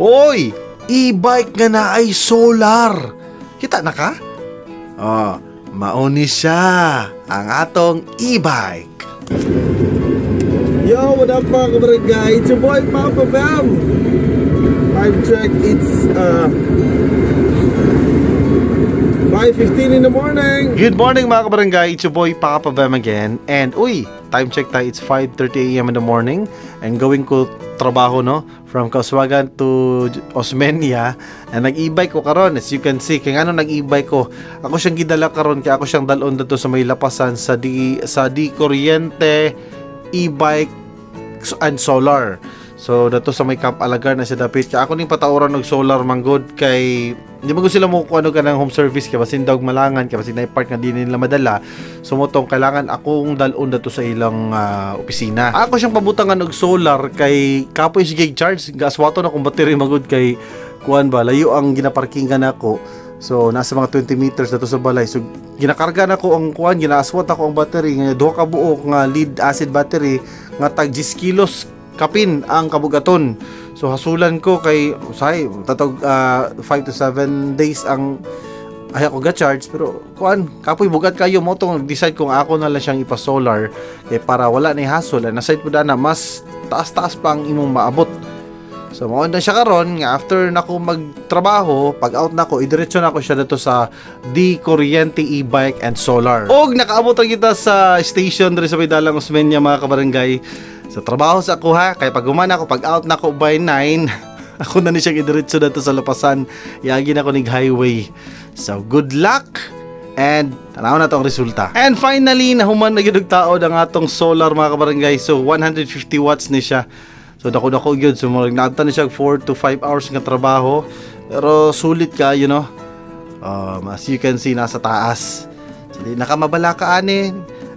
Oy, e-bike nga na ay solar. Kita na ka? Oh, mauni siya ang atong e-bike. Yo, what up mga kabarangay? It's your boy Papa Bam. Time check, it's 5:15 in the morning. Good morning mga kabarangay, it's your boy Papa Bam again. And uy, time check tayo, it's 5:30 AM in the morning. And going ko trabaho no, from Kauswagan to Osmeña. And nag-e-bike ko karon, as you can see. Kaya ano nag-e-bike ko? Ako siyang gidala karon, kaya ako siyang dalon dito sa may lapasan sa di kuryente e-bike and solar. So dato sa may Camp Alagar na siya dapit. Kaya ako ning patauran og solar manggod kay hindi mo sila mo kung ano ka ng home service kaya basin daw malangan kaya basin na part nga di nila madala. So motong kailangan akong dalon dato sa ilang opisina. Ako siyang pabutangan og solar kay kapoy sige charge gaswato na kung battery magud kay kuan ba layo ang ginaparkingan nako. So nasa mga 20 meters dato sa balay. So ginakarga na ko ang kuan, ginaaswat ako ang battery nga duha ka buok nga lead acid battery nga tag 10 kilos kapin ang kabugaton. So hasulan ko kay say tatog 5 to 7 days ang ay ako ga-charge pero kuan kapoy bugat kayo mo tong decide kung ako na lang siyang ipa-solar kay para wala na hasol na side pud na mas taas-taas pa ang imong maabot. So mao na siya karon nga after nako magtrabaho, pag out nako idiretso nako siya dito sa Di Kuryente e-bike and solar. Og nakaabot ra kita sa station diri sa Baydalang Osmeña mga kabarangay. Sa trabaho sa ako ha, kaya pag humana ako, pag out na ako by 9, ako na ni siya idiretso dito sa lapasan, yagi na ako nig highway. So good luck and tanaw na tong resulta. And finally, nahuman na gyud taod ang atong solar mga kabarangay. So 150 watts ni siya. So dako gyud, so naabtan na siya 4 to 5 hours nga trabaho. Pero sulit ka, you know. As you can see, nasa taas. So di nakamabala ka ani.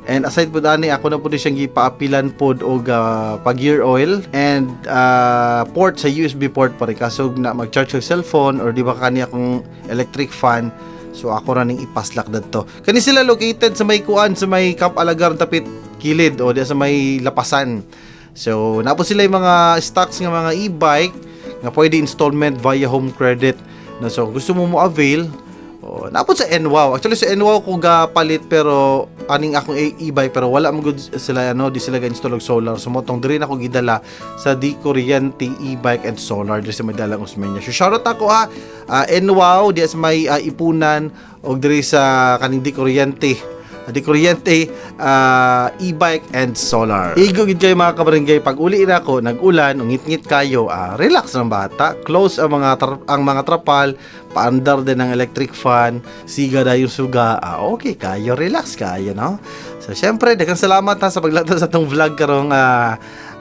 And aside po dani, ako na po din siyang gipaapilan po og pag-gear oil and port sa USB port pa rin. Kaso na mag-charge yung cellphone or di ba kani akong electric fan. So ako ra ning ipaslak dadto. Kani sila located sa may kuan, sa may Camp Alagar tapit kilid o di sa may lapasan. So napo sila yung mga stocks nga mga e-bike nga pwede installment via home credit. No, so gusto mo avail napod sa NWOW. Actually sa NWOW ko gapalit pero aning akong e-bike pero wala mo good sila di sila ga-install og solar. So motong diri na ako gidala sa Di Kuryente e-bike and solar diri sa Baydalang Osmeña. So shoutout ako NWOW di sa may ipunan og diri sa kaning Di Kuryente e-bike and solar. Igugid kayo mga kabarangay, pag uli na ako, nag-ulan, ngit-ngit kayo, relax ng bata, close ang mga trapal, paandar din ang electric fan, siga na yung suga, okay kayo, relax kayo, no? So syempre, daghang salamat sa paglatod sa itong vlog karong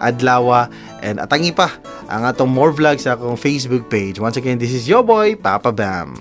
adlaw, and atangi pa ang atong more vlogs sa akong Facebook page. Once again, this is your boy, Papa Bam.